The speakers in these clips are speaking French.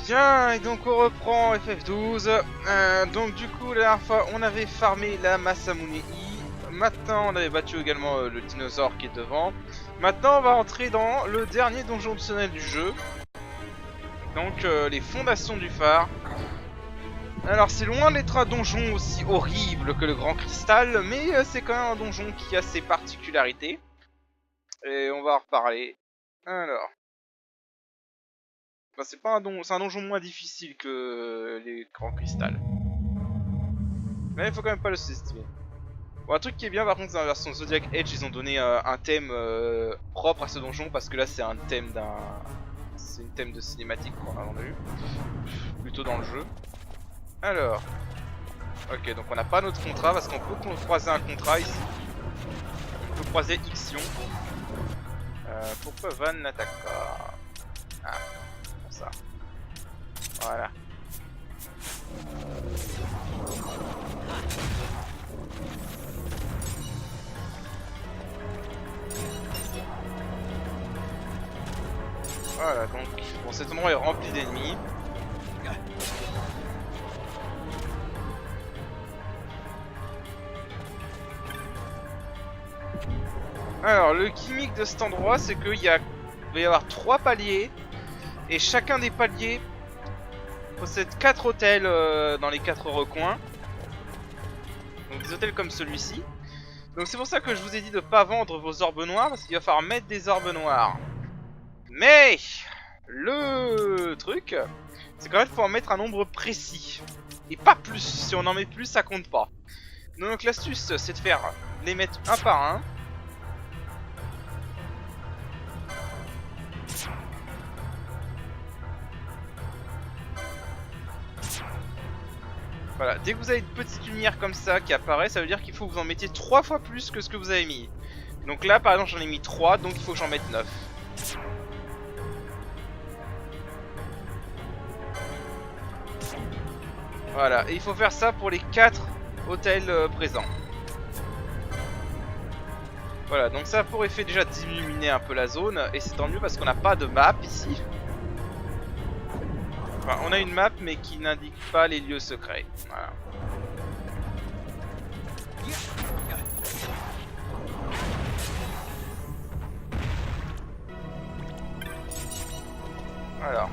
Bien, et donc on reprend FF12. Donc du coup, la dernière fois, on avait farmé la Masamune. Maintenant, on avait battu également le dinosaure qui est devant. Maintenant, on va entrer dans le dernier donjon optionnel du jeu. Donc, les fondations du phare. Alors, c'est loin d'être un donjon aussi horrible que le Grand Cristal, mais c'est quand même un donjon qui a ses particularités. Et on va en reparler. Alors... Enfin, c'est pas un donjon, c'est un donjon moins difficile que les grands cristals. Mais il faut quand même pas le sous-estimer. Bon, un truc qui est bien par contre, c'est la version Zodiac Age, ils ont donné un thème propre à ce donjon parce que là c'est un thème c'est une thème de cinématique qu'on a eu plutôt dans le jeu. Alors, ok, donc on n'a pas notre contrat parce qu'on peut croiser un contrat ici. On peut croiser Ixion. Pourquoi Van n'attaque pas? Ah, pour ça. Voilà. Voilà, donc bon, cet endroit est rempli d'ennemis. Alors, le gimmick de cet endroit, c'est qu'il va y avoir 3 paliers. Et chacun des paliers possède 4 hôtels dans les 4 recoins. Donc des hôtels comme celui-ci. Donc c'est pour ça que je vous ai dit de pas vendre vos orbes noirs, parce qu'il va falloir mettre des orbes noirs. Mais le truc, c'est qu'en fait il faut en mettre un nombre précis. Et pas plus, si on en met plus ça compte pas. Donc l'astuce c'est de faire les mettre un par un. Voilà, dès que vous avez une petite lumière comme ça qui apparaît, ça veut dire qu'il faut que vous en mettiez 3 fois plus que ce que vous avez mis. Donc là par exemple j'en ai mis 3, donc il faut que j'en mette 9. Voilà, et il faut faire ça pour les 4 hôtels présents. Voilà, donc ça a pour effet déjà d'illuminer un peu la zone, et c'est tant mieux parce qu'on n'a pas de map ici. Enfin, on a une map mais qui n'indique pas les lieux secrets. Voilà. Alors.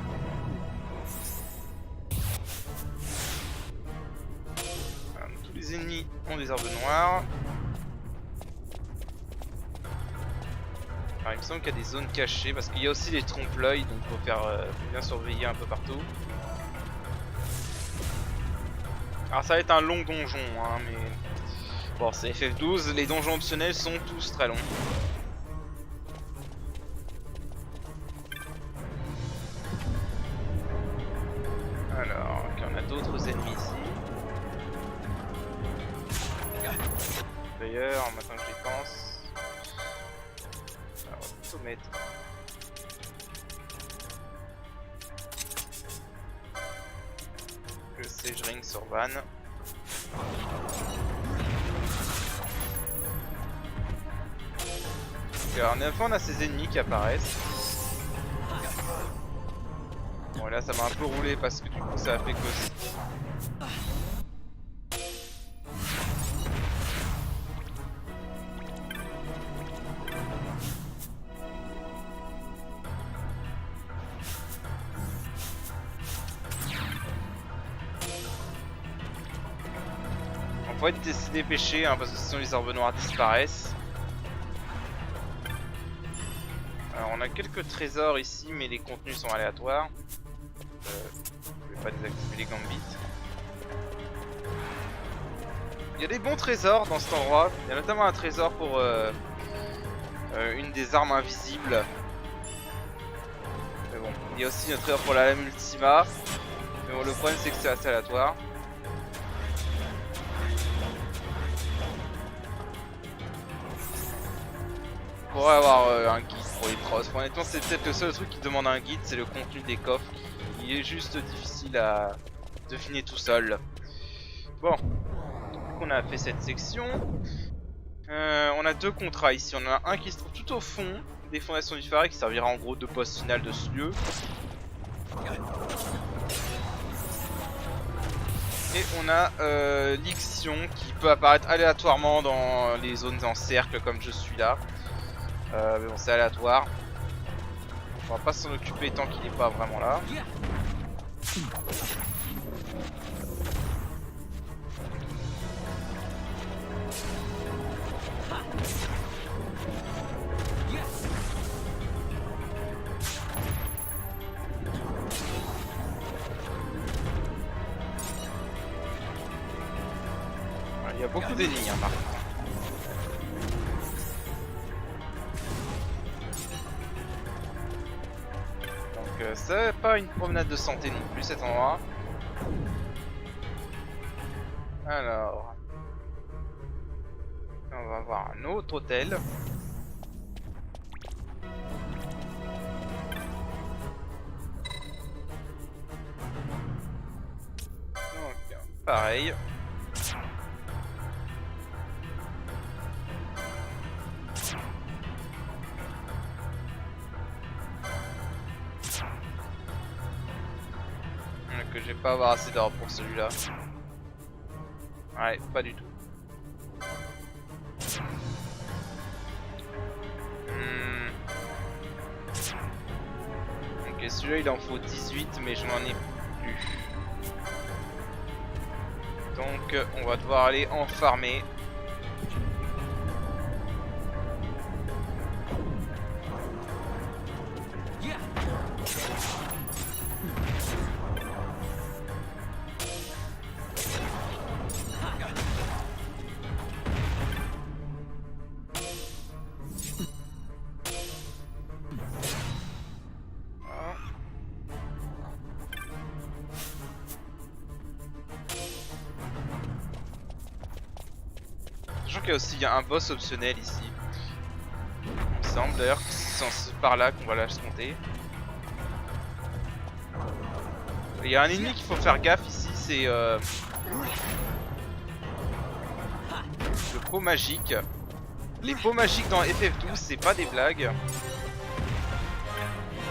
Voilà, tous les ennemis ont des orbes noirs. Alors il me semble qu'il y a des zones cachées parce qu'il y a aussi des trompe-l'œil, donc il faut bien surveiller un peu partout. Alors ça va être un long donjon, hein, mais bon c'est FF12, les donjons optionnels sont tous très longs. Alors, okay, on a d'autres ennemis ici. D'ailleurs, maintenant que j'y pense, alors, on va plutôt mettre le Sage Ring sur Van. Alors, on a ces ennemis qui apparaissent. Bon, là ça m'a un peu roulé parce que du coup ça a fait cause. On va se dépêcher hein, parce que sinon les orbes noirs disparaissent. Alors on a quelques trésors ici mais les contenus sont aléatoires. Je vais pas désactiver les gambits. Il y a des bons trésors dans cet endroit. Il y a notamment un trésor pour une des armes invisibles. Mais bon, il y a aussi un trésor pour la lame Ultima. Mais bon, le problème c'est que c'est assez aléatoire. On pourrait avoir un guide pour les trosses. Honnêtement, c'est peut-être le seul truc qui demande un guide, c'est le contenu des coffres. Il est juste difficile à deviner tout seul. Bon, on a fait cette section. On a 2 contrats ici. On en a un qui se trouve tout au fond des fondations du phare qui servira en gros de boss final de ce lieu. on a l'Ixion qui peut apparaître aléatoirement dans les zones en cercle comme je suis là. Mais bon, c'est aléatoire. On va pas s'en occuper tant qu'il n'est pas vraiment là. Il y a beaucoup d'énigmes par contre. Donc c'est pas une promenade de santé non plus cet endroit. Alors, on va voir un autre hôtel. Donc, pareil. Que je vais pas avoir assez d'or pour celui-là. Ouais, pas du tout. Ok, celui-là il en faut 18, mais je n'en ai plus. Donc on va devoir aller en farmer. Sachant qu'il y a aussi un boss optionnel ici. Il me semble d'ailleurs que c'est par là qu'on va l'affronter. Il y a un ennemi qu'il faut faire gaffe ici, c'est le pot magique. Les pots magiques dans FF12 c'est pas des blagues.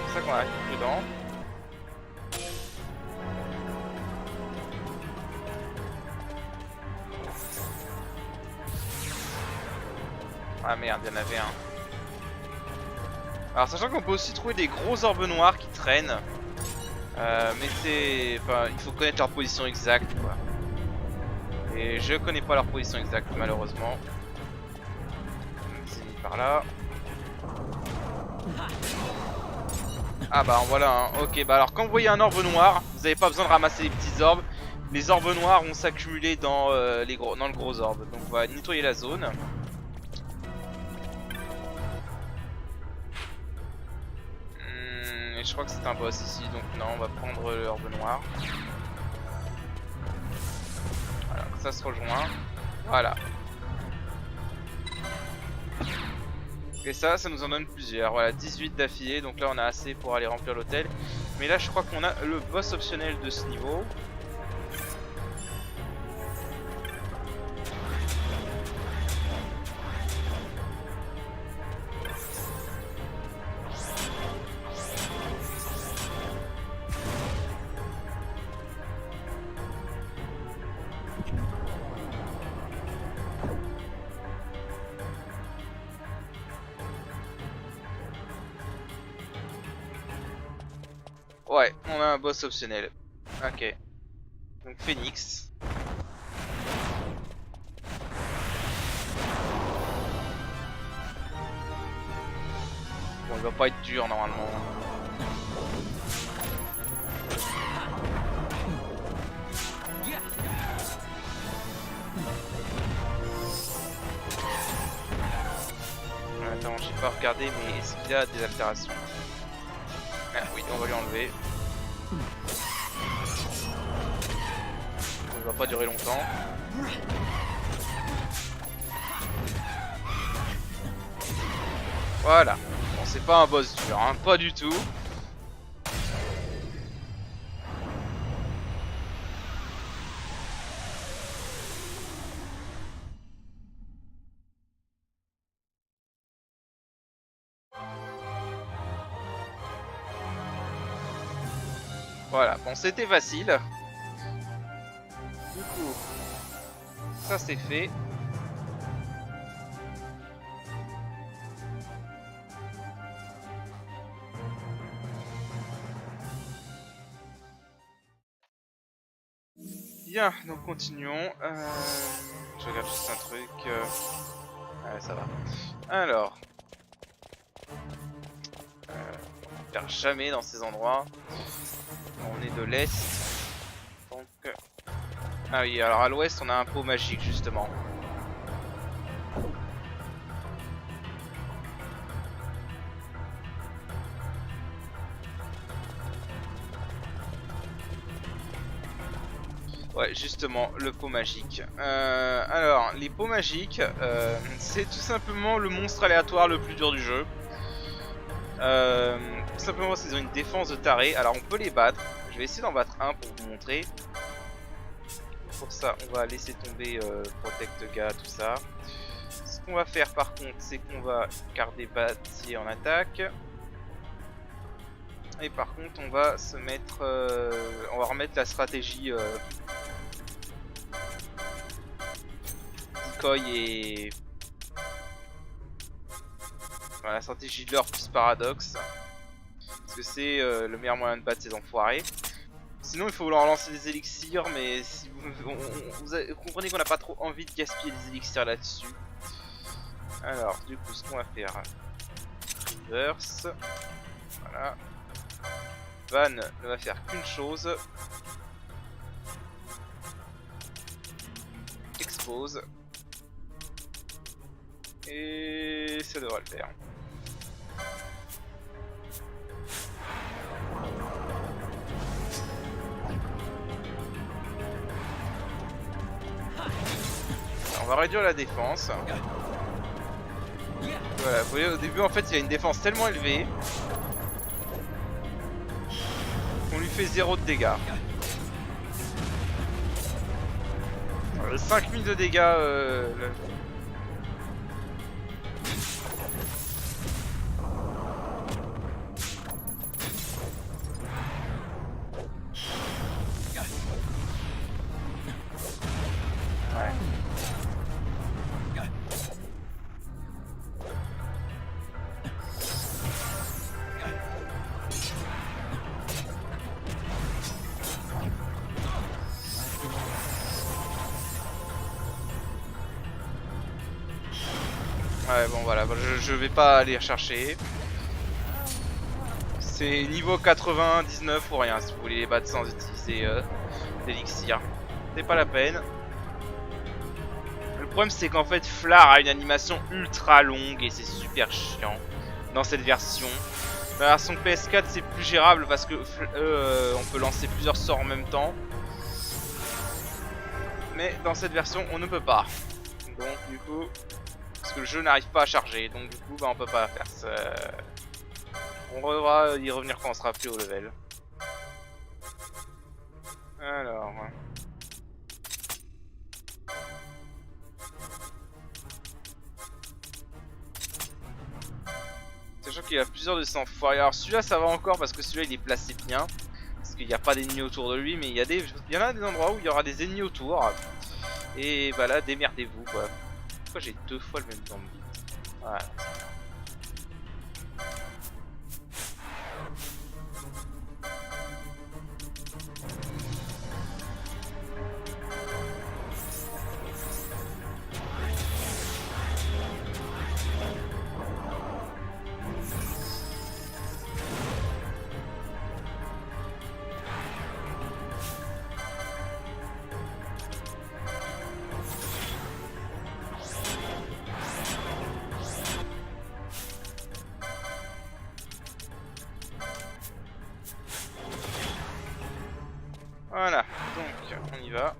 C'est ça qu'on arrive dedans. Ah merde, il y en avait un. Alors sachant qu'on peut aussi trouver des gros orbes noirs qui traînent. Mais c'est... Enfin, il faut connaître leur position exacte quoi. Et je connais pas leur position exacte malheureusement. C'est mis par là. Ah bah voilà hein. Ok bah alors quand vous voyez un orbe noir, vous n'avez pas besoin de ramasser les petits orbes. Les orbes noirs vont s'accumuler dans, dans le gros orbe. Donc on va nettoyer la zone. Je crois que c'est un boss ici, donc non, on va prendre l'orbe noir. Voilà, ça se rejoint. Voilà. Et ça nous en donne plusieurs. Voilà, 18 d'affilée, donc là on a assez pour aller remplir l'hôtel. Mais là je crois qu'on a le boss optionnel de ce niveau. Ouais, on a un boss optionnel. Ok. Donc Phoenix. Bon, il va pas être dur normalement. Attends, j'ai pas regardé, mais est-ce qu'il a des altérations? Ah oui, on va lui enlever. Il va pas durer longtemps. Voilà. Bon, c'est pas un boss dur, hein, pas du tout. Voilà, bon c'était facile. coup, ça c'est fait. Bien, donc continuons. Je regarde juste un truc. Ouais, ça va. Alors, on perd jamais dans ces endroits. On est de l'est. Donc, ah oui, alors à l'ouest, on a un pot magique justement. Ouais, justement, le pot magique. Alors, les pots magiques, c'est tout simplement le monstre aléatoire le plus dur du jeu. Tout simplement parce qu'ils ont une défense de taré. Alors, on peut les battre. Je vais essayer d'en battre un pour vous montrer. Pour ça, on va laisser tomber Protect Gars, tout ça. Ce qu'on va faire par contre, c'est qu'on va garder bâtier en attaque. Et par contre, on va se mettre, on va remettre la stratégie decoy et enfin, la stratégie de l'or plus paradoxe, parce que c'est le meilleur moyen de battre ces enfoirés. Sinon, il faut leur lancer des élixirs, mais si vous comprenez qu'on n'a pas trop envie de gaspiller des élixirs là-dessus. Alors, du coup, ce qu'on va faire, reverse, voilà. Van ne va faire qu'une chose. Expose. Et ça devrait le faire. Alors, on va réduire la défense. Voilà, vous voyez au début en fait il y a une défense tellement élevée qu'on lui fait 0 de dégâts. 5000 de dégâts ouais, bon voilà, je vais pas aller chercher. C'est niveau 99 ou rien si vous voulez les battre sans utiliser d'élixir. C'est pas la peine. Le problème c'est qu'en fait Flar a une animation ultra longue et c'est super chiant dans cette version. Dans la version PS4 c'est plus gérable parce que on peut lancer plusieurs sorts en même temps. Mais dans cette version on ne peut pas. Donc du coup, parce que le jeu n'arrive pas à charger, donc du coup bah, on peut pas faire ça. On devra y revenir quand on sera plus au level. Alors... sachant qu'il y a plusieurs de ces enfoirés. Alors celui-là ça va encore parce que celui-là il est placé bien. Parce qu'il n'y a pas d'ennemis autour de lui, mais il y en a des endroits où il y aura des ennemis autour. Et bah là démerdez-vous quoi. Pourquoi j'ai 2 fois le même zombie? Voilà. Voilà, donc on y va.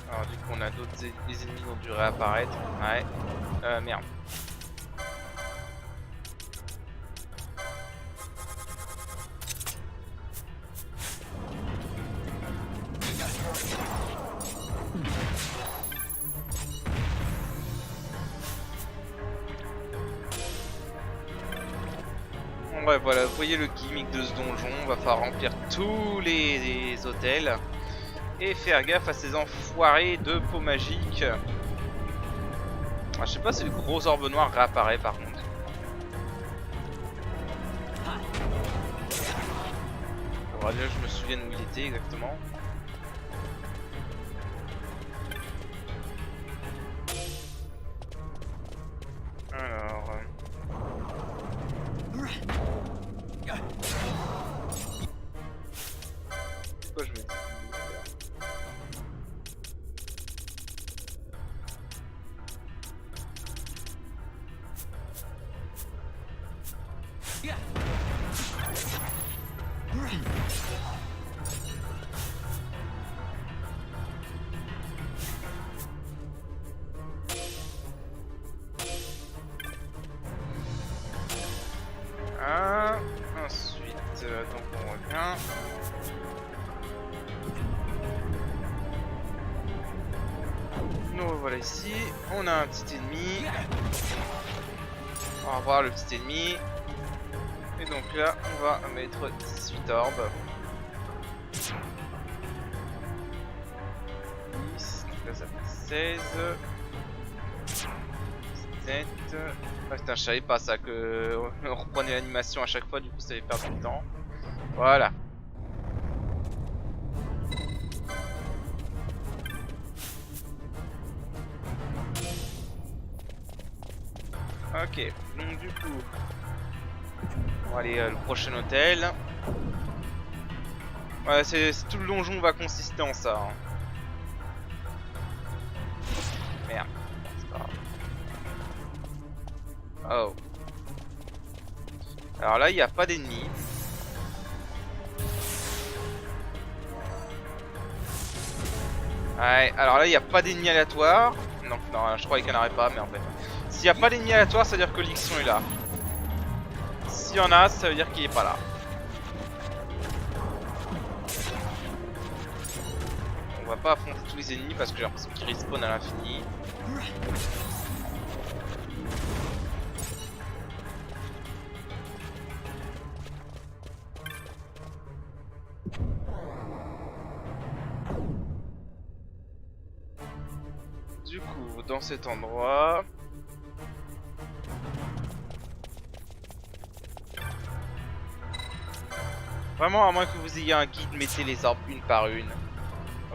Alors du coup on a d'autres des ennemis qui ont dû réapparaître. Ouais. Merde. Ouais, voilà, vous voyez le gimmick de ce donjon. On va falloir remplir tous les hôtels. Et faire gaffe à ces enfoirés de peau magique. Ah, je sais pas si le gros orbe noir réapparaît par contre. Alors là, je me souviens où il était exactement. Alors... Pourquoi je me dis... Ah, ensuite, donc on revient. Nous voilà ici. On a un petit ennemi. On va voir le petit ennemi. Et donc là, on va mettre 18 orbes. 10, donc là ça fait 16. 17. Ah putain, je savais pas ça, que on reprenait l'animation à chaque fois, du coup ça fait perdre du temps. Voilà. Ok, donc du coup, on va aller le prochain hôtel. Ouais, c'est tout le donjon va consister en ça. Hein. Merde, c'est pas grave. Oh. Alors là, il n'y a pas d'ennemis. Ouais, alors là, il n'y a pas d'ennemis aléatoires. Donc non, je croyais qu'il n'y en aurait pas, mais en fait. S'il n'y a pas d'ennemis aléatoires, ça veut dire que l'Ixion est là. S'il y en a, ça veut dire qu'il est pas là. On va pas affronter tous les ennemis parce que j'ai l'impression qu'ils respawnent à l'infini. Du coup, dans cet endroit... Vraiment, à moins que vous ayez un guide, mettez les arbres une par une.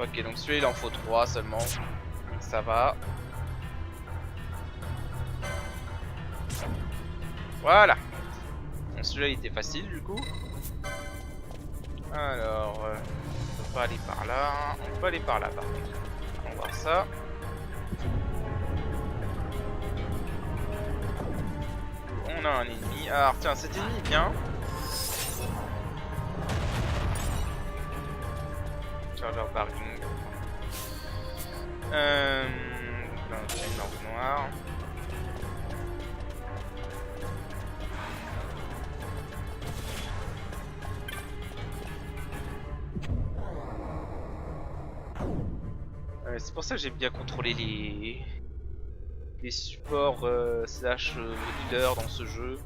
Ok, donc celui-là, il en faut 3 seulement. Donc ça va. Voilà. Bon, celui-là, il était facile, du coup. Alors... on peut pas aller par là. On peut aller par là, par contre. On va voir ça. On a un ennemi. Alors, tiens, cet ennemi vient. Charger parking. Là, on a une lampe noire. C'est pour ça que j'aime bien contrôler les supports slash leader dans ce jeu.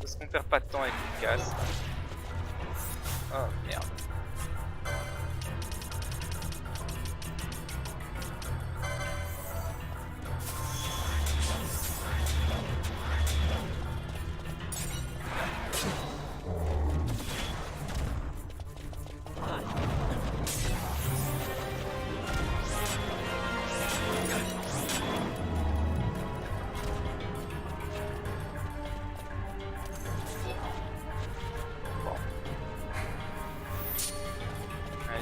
Parce qu'on perd pas de temps avec une casse. Oh merde.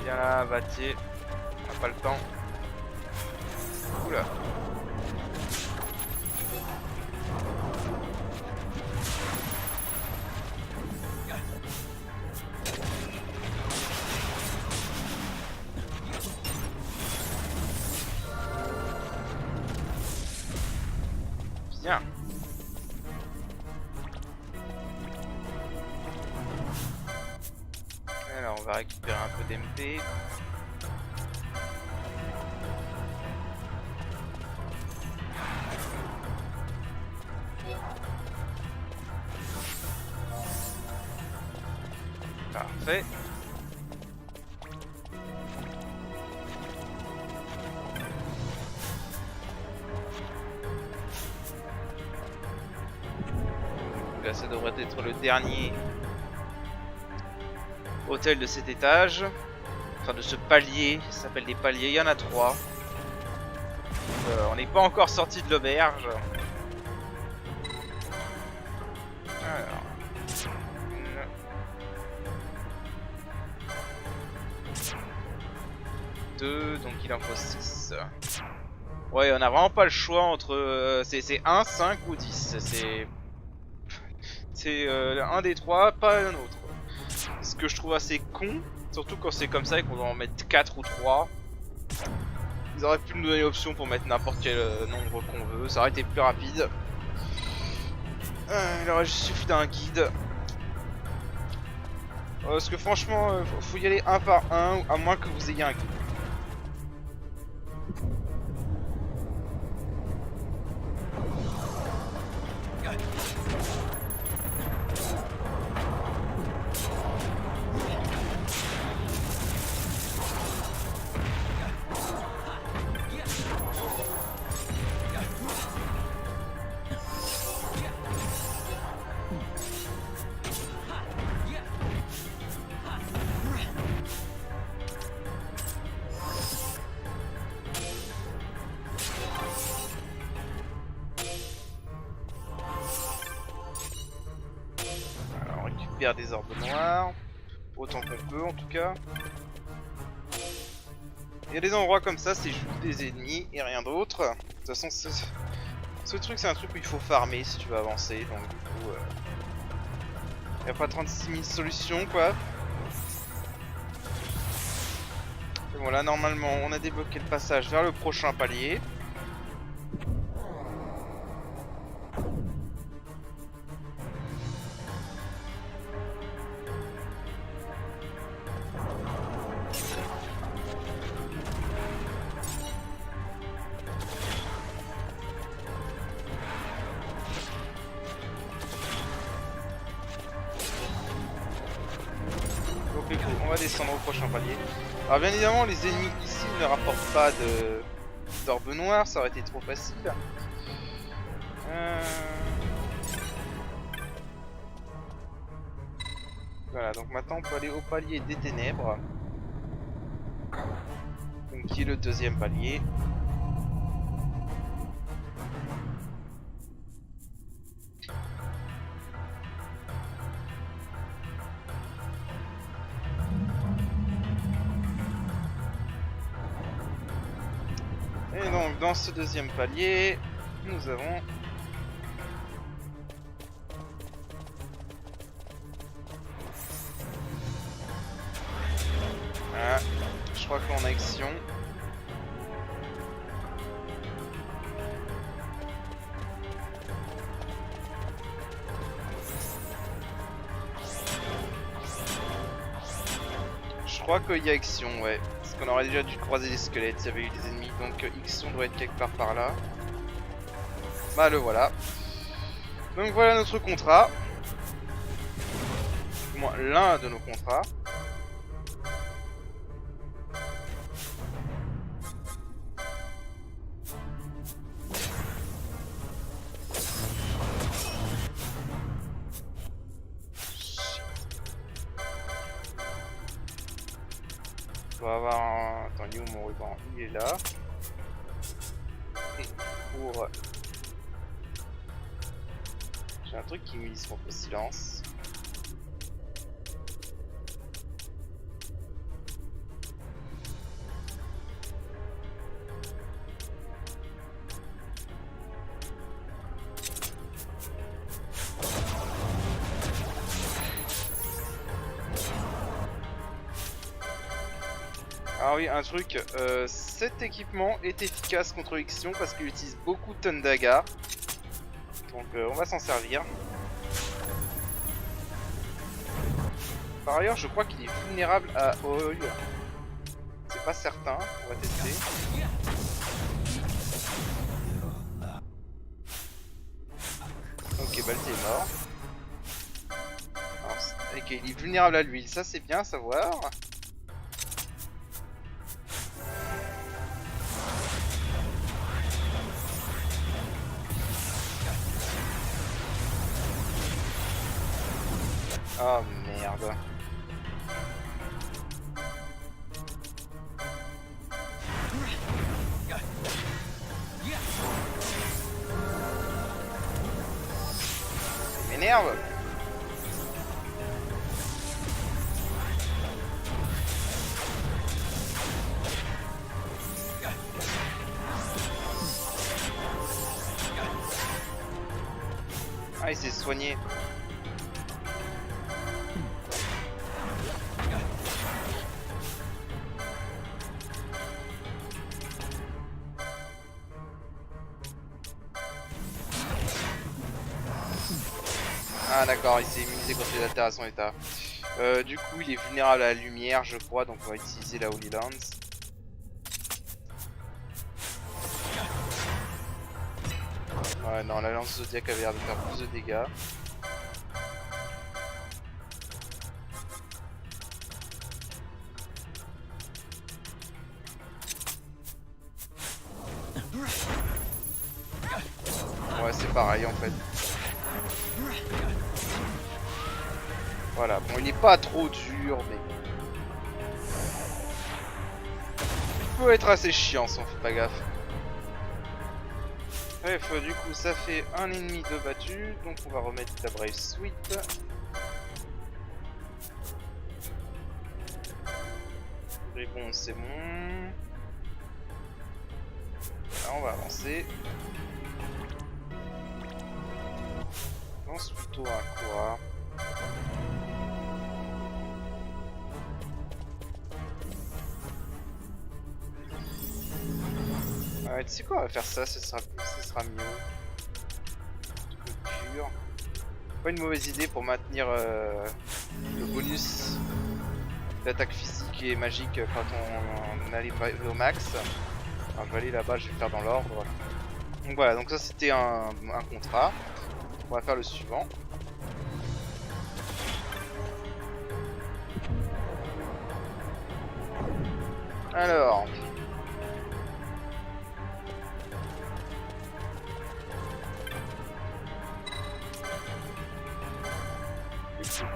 Viens là, Batier. On n'a pas le temps. Oula. Bien. Alors on va récupérer un peu d'MP. Parfait. Là, ça devrait être le dernier hôtel de cet étage. Enfin, de ce palier. Ça s'appelle des paliers. Il y en a 3. On n'est pas encore sorti de l'auberge. Alors. 2, donc il en faut 6. Ouais, on a vraiment pas le choix entre... c'est 1, 5 ou 10. C'est un des 3, pas un autre. Ce que je trouve assez con, surtout quand c'est comme ça et qu'on doit en mettre 4 ou 3. Ils auraient pu nous donner l'option pour mettre n'importe quel nombre qu'on veut, ça aurait été plus rapide. Il aurait juste suffi d'un guide. Parce que franchement, faut y aller un par un, à moins que vous ayez un guide. Des orbes noirs, autant qu'on peut en tout cas. Il y a des endroits comme ça, c'est juste des ennemis et rien d'autre. De toute façon, ce truc c'est un truc où il faut farmer si tu veux avancer, donc du coup, il n'y a pas 36 000 solutions quoi. Et bon là normalement on a débloqué le passage vers le prochain palier. On va descendre au prochain palier. Alors bien évidemment les ennemis ici ne rapportent pas d'orbes noirs, ça aurait été trop facile. Voilà, donc maintenant on peut aller au palier des ténèbres. Donc qui est le deuxième palier. Et donc dans ce deuxième palier, nous avons je crois qu'on a action. Je crois qu'il y a action, ouais. Parce qu'on aurait déjà dû croiser les squelettes s'il y avait eu des ennemis. Donc Ixion doit être quelque part par là. Bah le voilà. Donc voilà notre contrat. Du moins l'un de nos contrats. On va avoir un... Attends, il est où mon ruban? Il est là. Et pour... J'ai un truc qui me mise contre le silence. Ah oui, un truc, cet équipement est efficace contre Ixion parce qu'il utilise beaucoup de tonnes d'agar. Donc on va s'en servir. Par ailleurs, je crois qu'il est vulnérable à oil. C'est pas certain, on va tester. Ok, Balti est mort. Alors, et qu'il est vulnérable à l'huile. Ça c'est bien à savoir. Oh merde. Ça m'énerve. Ah, il s'est soigné. Ah d'accord, il s'est immunisé contre les altérations d'état. Du coup, il est vulnérable à la lumière, je crois, donc on va utiliser la Holy Lance. Ouais, non, la lance zodiaque avait l'air de faire plus de dégâts. Ouais, c'est pareil en fait. Voilà, bon, il est pas trop dur, mais il peut être assez chiant si on fait pas gaffe. Bref, du coup, ça fait un ennemi de battu, donc on va remettre la Brave Sweep. Bon, c'est bon. Là, on va avancer. Je pense plutôt à quoi? Tu sais quoi, on va faire ça, ce sera mieux. Structure. Pas une mauvaise idée pour maintenir le bonus d'attaque physique et magique quand on arrive au max. Enfin, je vais aller là-bas, je vais le faire dans l'ordre. Donc voilà, donc ça c'était un contrat. On va faire le suivant. Alors.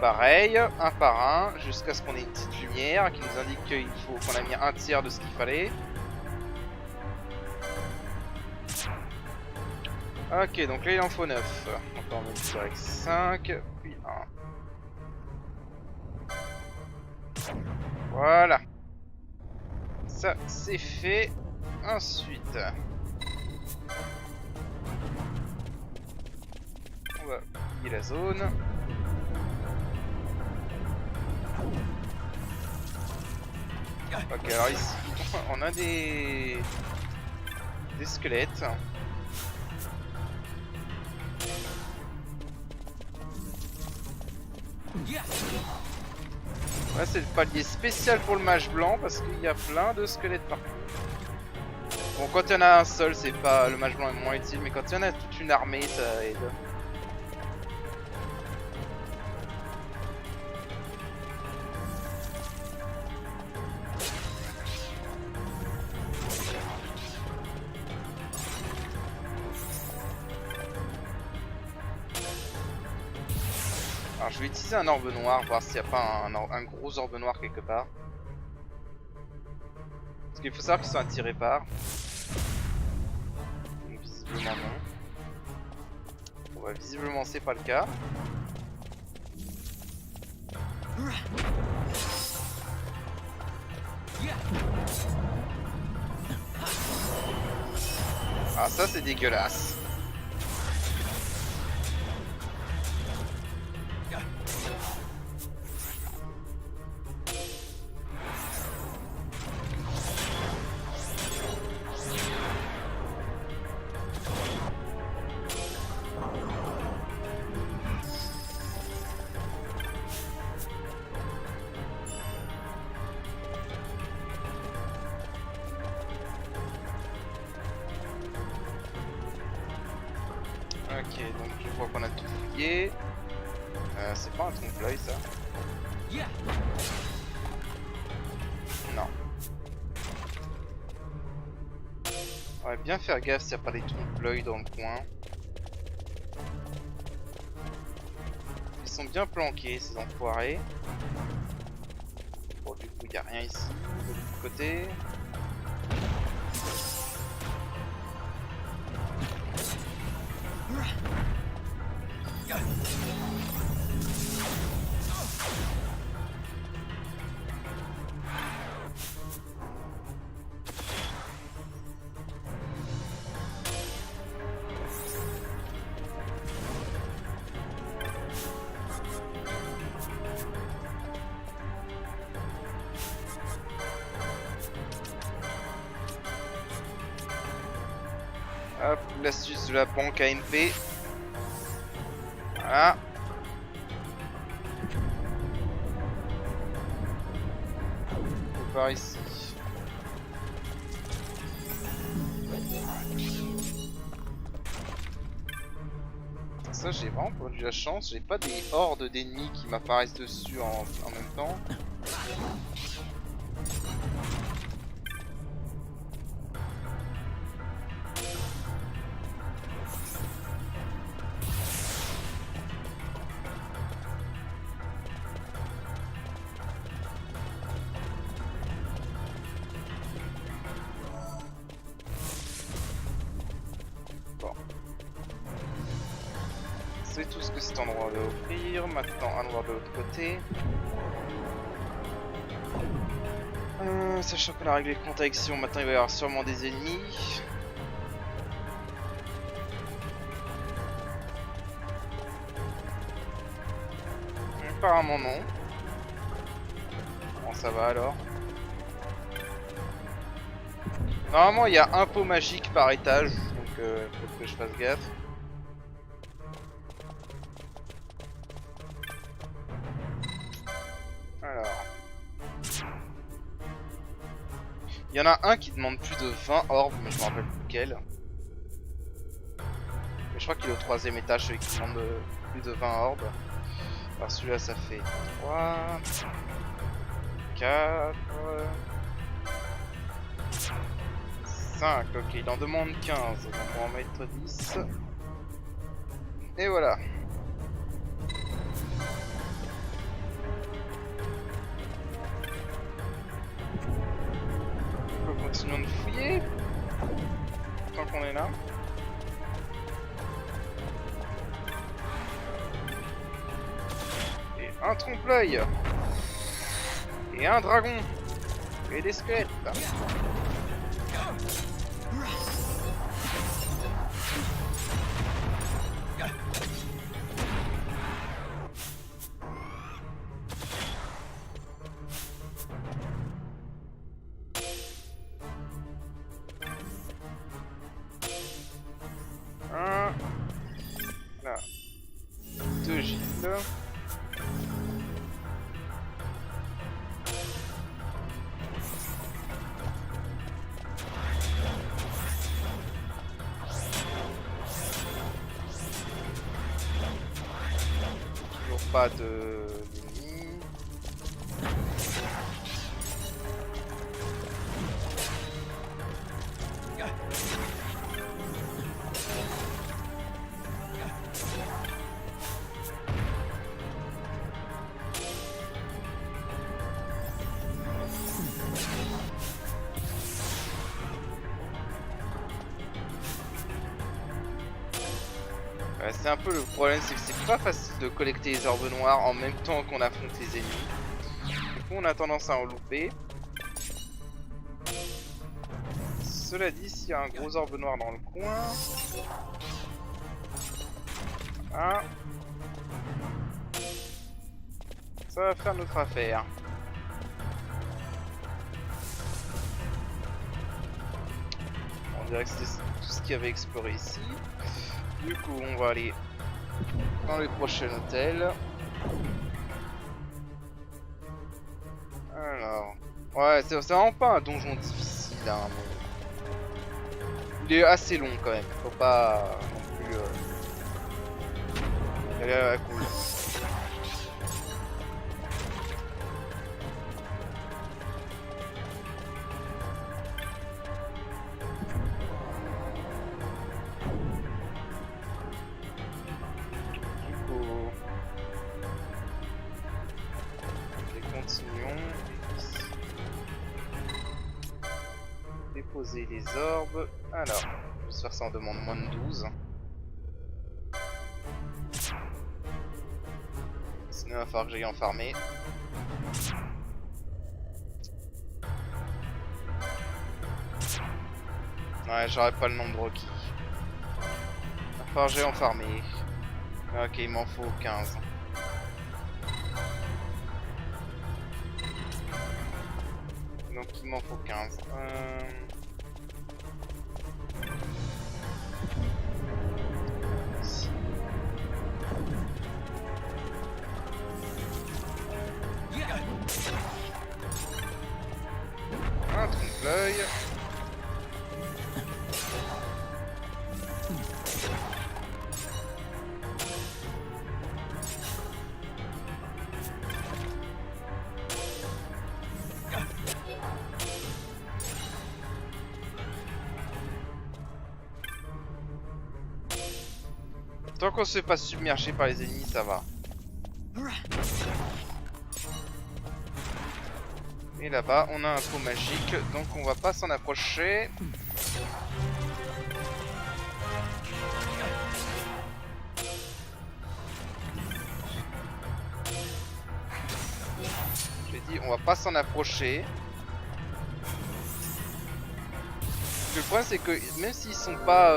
Pareil, un par un, jusqu'à ce qu'on ait une petite lumière qui nous indique qu'il faut qu'on a mis un tiers de ce qu'il fallait. Ok, donc là il en faut 9. Donc on va mettre avec 5, puis 1. Voilà. Ça c'est fait. Ensuite, on va plier la zone. Ok, alors ici, on a des squelettes. Là, c'est le palier spécial pour le mage blanc parce qu'il y a plein de squelettes partout. Bon, quand il y en a un seul, c'est pas le mage blanc est moins utile, mais quand il y en a toute une armée, ça aide. Alors je vais utiliser un orbe noir, voir s'il n'y a pas un gros orbe noir quelque part. Parce qu'il faut savoir qu'ils sont attirés par. Donc, visiblement non. Bon, bah, visiblement c'est pas le cas. Ah ça c'est dégueulasse. Ok, donc je vois qu'on a tout fouillé. C'est pas un trompe-l'œil ça. Non. On va bien faire gaffe s'il n'y a pas des trompe-l'œil dans le coin. Ils sont bien planqués ces enfoirés. Bon du coup il n'y a rien ici. De l'autre côté. Hop, l'astuce de la banque AMP. Voilà. On part ici. Ça j'ai vraiment pas eu de la chance, j'ai pas des hordes d'ennemis qui m'apparaissent dessus en même temps. C'est tout ce que cet endroit va offrir. Maintenant, allons voir de l'autre côté. Sachant qu'on a réglé le compte avec Sion, maintenant il va y avoir sûrement des ennemis. Apparemment non. Bon, ça va alors. Normalement, il y a un pot magique par étage, donc faut que je fasse gaffe. Alors. Il y en a un qui demande plus de 20 orbes, mais je me rappelle plus lequel. Mais je crois qu'il est au 3ème étage, celui qui demande plus de 20 orbes. Alors celui-là, ça fait 3, 4, 5. Ok, il en demande 15, donc on va en mettre 10. Et voilà. Continuons de fouiller tant qu'on est là. Et un trompe-l'œil. Et un dragon. Et des squelettes. Là. 2 gilles. Toujours pas de d'ennemis. C'est un peu le problème, c'est que c'est pas facile de collecter les orbes noirs en même temps qu'on affronte les ennemis. Du coup on a tendance à en louper. Cela dit, s'il y a un gros orbe noir dans le coin... Ah. Ça va faire notre affaire. On dirait que c'était tout ce qu'il y avait exploré ici. Du coup, on va aller dans le prochain hôtel. Alors, ouais, c'est vraiment pas un donjon difficile, hein, mais... Il est assez long quand même. Faut pas non plus y aller à la cool. Poser les orbes. Alors, j'espère que ça en demande moins de 12. Sinon, il va falloir que j'aille en farmer. Ouais, j'aurais pas le nombre requis. Il va falloir que j'aille en farmer. Ok, il m'en faut 15. Donc il m'en faut 15. Ici. Un trompe-l'œil. Tant qu'on se fait pas submerger par les ennemis, ça va. Et là-bas, on a un pot magique, donc on va pas s'en approcher. J'ai dit, on va pas s'en approcher. Le problème, c'est que même s'ils sont pas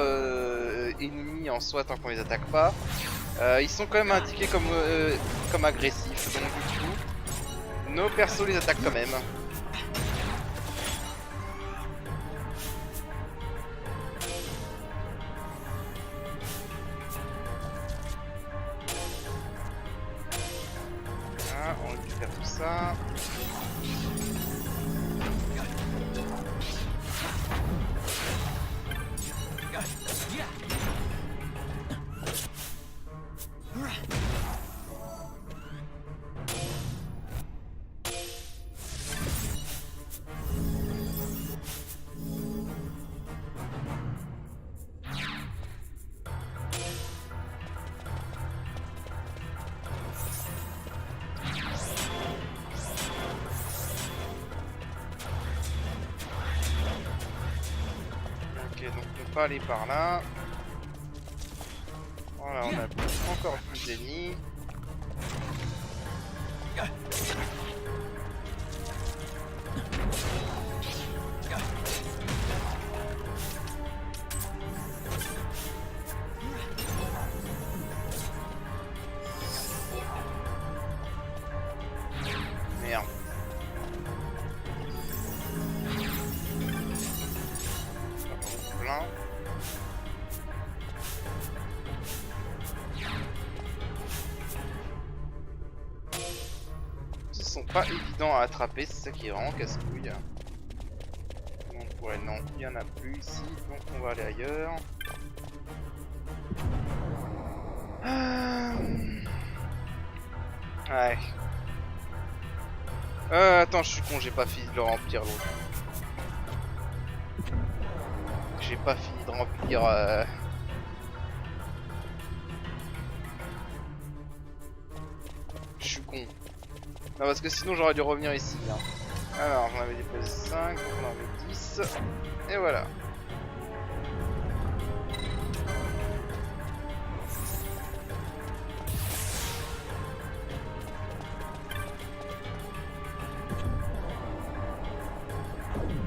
ennemis en soi tant qu'on les attaque pas, ils sont quand même indiqués comme agressifs. Donc du coup, nos persos les attaquent quand même. Ah, on récupère tout ça. Ok, donc on peut pas aller par là. Voilà, on a encore plus d'ennemis. Merde. Plein. Ils sont pas évidents à attraper, c'est ça qui est vraiment casse-couille. Donc ouais, non, il y en a plus ici, donc on va aller ailleurs. Ouais. Attends, je suis con, j'ai pas fini de le remplir l'autre. J'ai pas fini de remplir. Je suis con. Non, parce que sinon j'aurais dû revenir ici. Hein. Alors, j'en avais déposé 5, donc on en avait 10. Et voilà.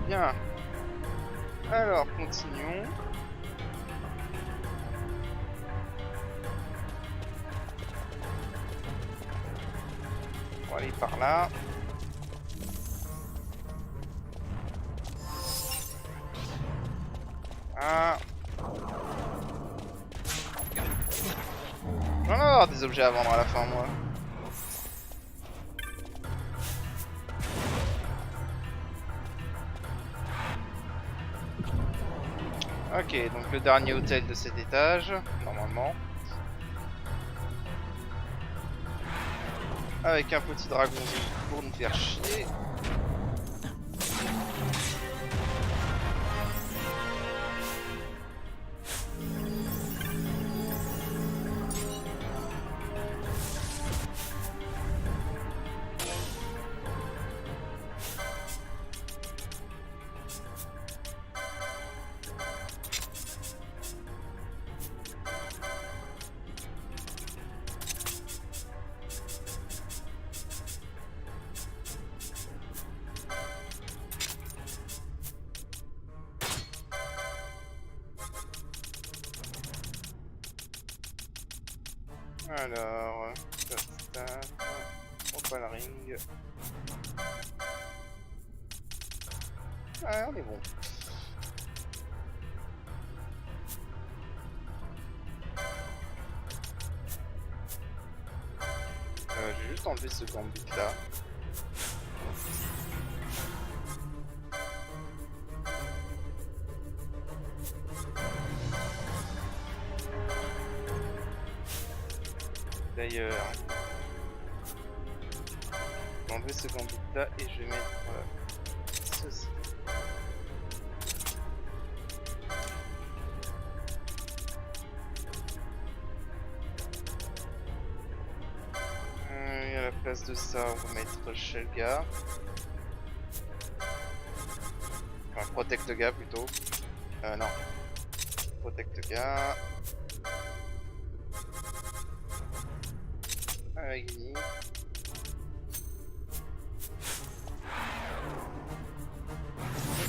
Bien. Alors, continuons. On va aller par là. Ah. J'en ai avoir des objets à vendre à la fin, moi. Ok, donc le dernier hôtel de cet étage, normalement. Avec un petit dragon pour nous faire chier. Alors, staff, Opal Ring. Ah, on est bon. J'ai juste enlevé ce gambit là. D'ailleurs, je vais enlever ce gambit là et je vais mettre ceci. Et à la place de ça, on va mettre Shelga. Enfin, Protect Ga plutôt. Non. Protect Ga. Avec Vini.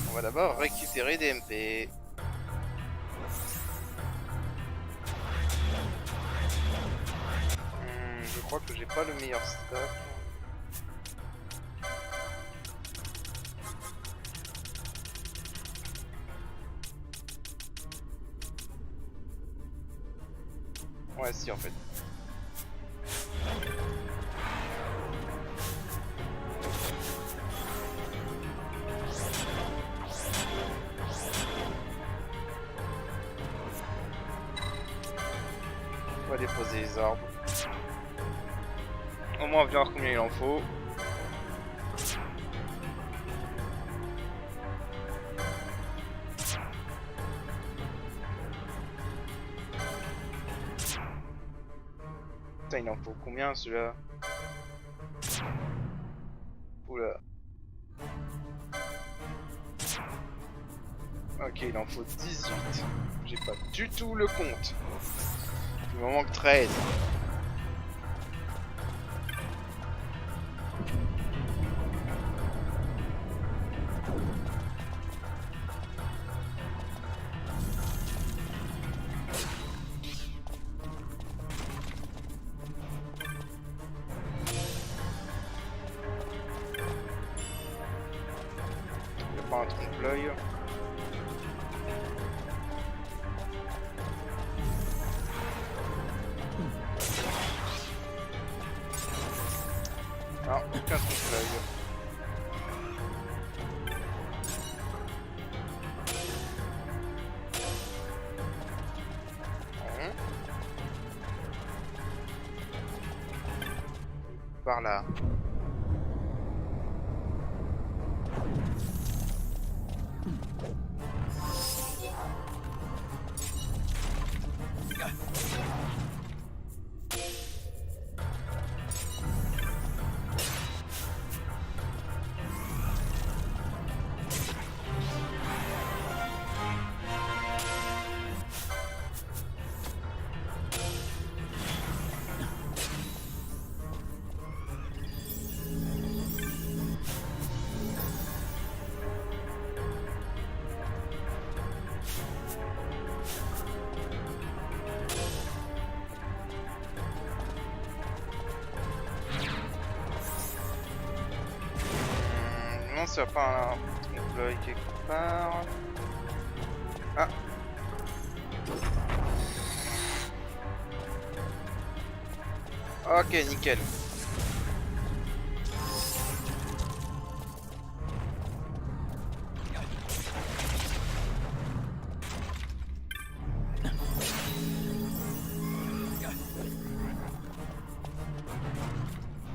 On va d'abord récupérer des MP. Je crois que j'ai pas le meilleur staff. Ouais, si en fait. On va déposer les arbres. Au moins on va voir combien il en faut. Putain, il en faut combien celui-là? Oula. Ok, il en faut 18. J'ai pas du tout le compte. Il me manque 13. Il n'y a pas un trompe-l'œil. Non, aucun trompe-l'œil. Par là. Non, c'est pas un trompe-l'œil quelque part. Ah. Ok, nickel.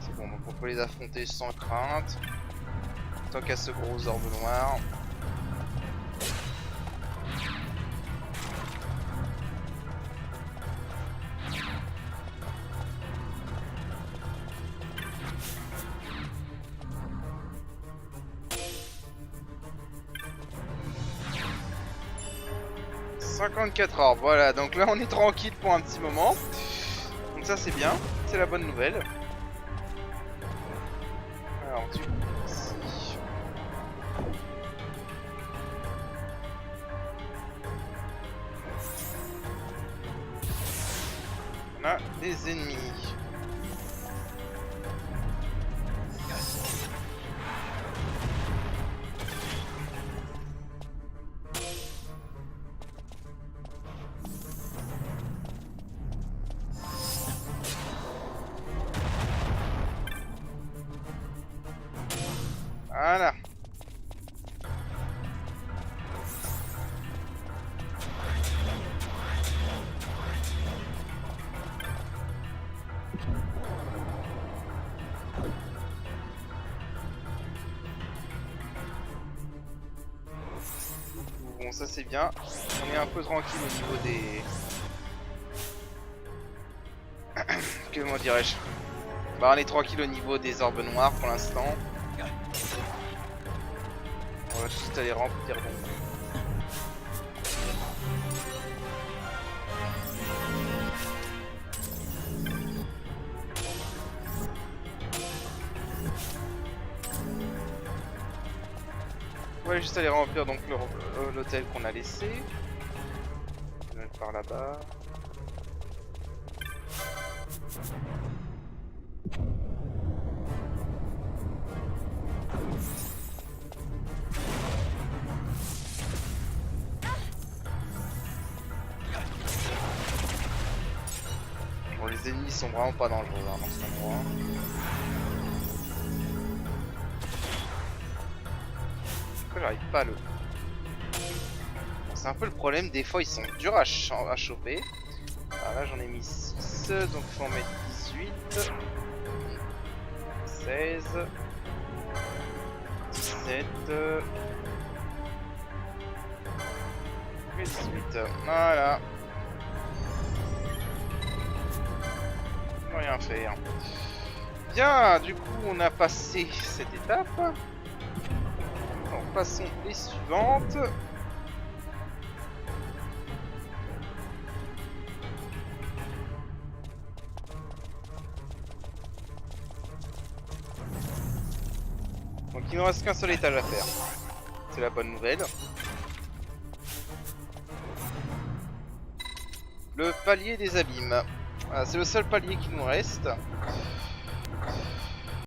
C'est bon, donc on peut les affronter sans crainte. Tant qu'à ce gros orbe noir. « 54 orbes, voilà, donc là on est tranquille pour un petit moment. Donc ça c'est bien, c'est la bonne nouvelle. Alors tu... ici. Voilà. des ennemis. Voilà. Bon, ça c'est bien. On est un peu tranquille au niveau des... Comment dirais-je? Bah on est tranquille au niveau des orbes noirs pour l'instant. On va juste aller remplir donc. On va juste aller remplir donc l'hôtel qu'on a laissé. Par là-bas. Bon, les ennemis sont vraiment pas dangereux hein, dans cet endroit. Pourquoi j'arrive pas à le... Bon, c'est un peu le problème, des fois ils sont durs à choper. Alors là j'en ai mis 6, donc il faut en mettre 18, 16, 17, 18, voilà. Rien faire. Bien, du coup on a passé cette étape. Alors, passons les suivantes. Donc il ne reste qu'un seul étage à faire. C'est la bonne nouvelle. Le palier des abîmes. Voilà, c'est le seul palier qui nous reste.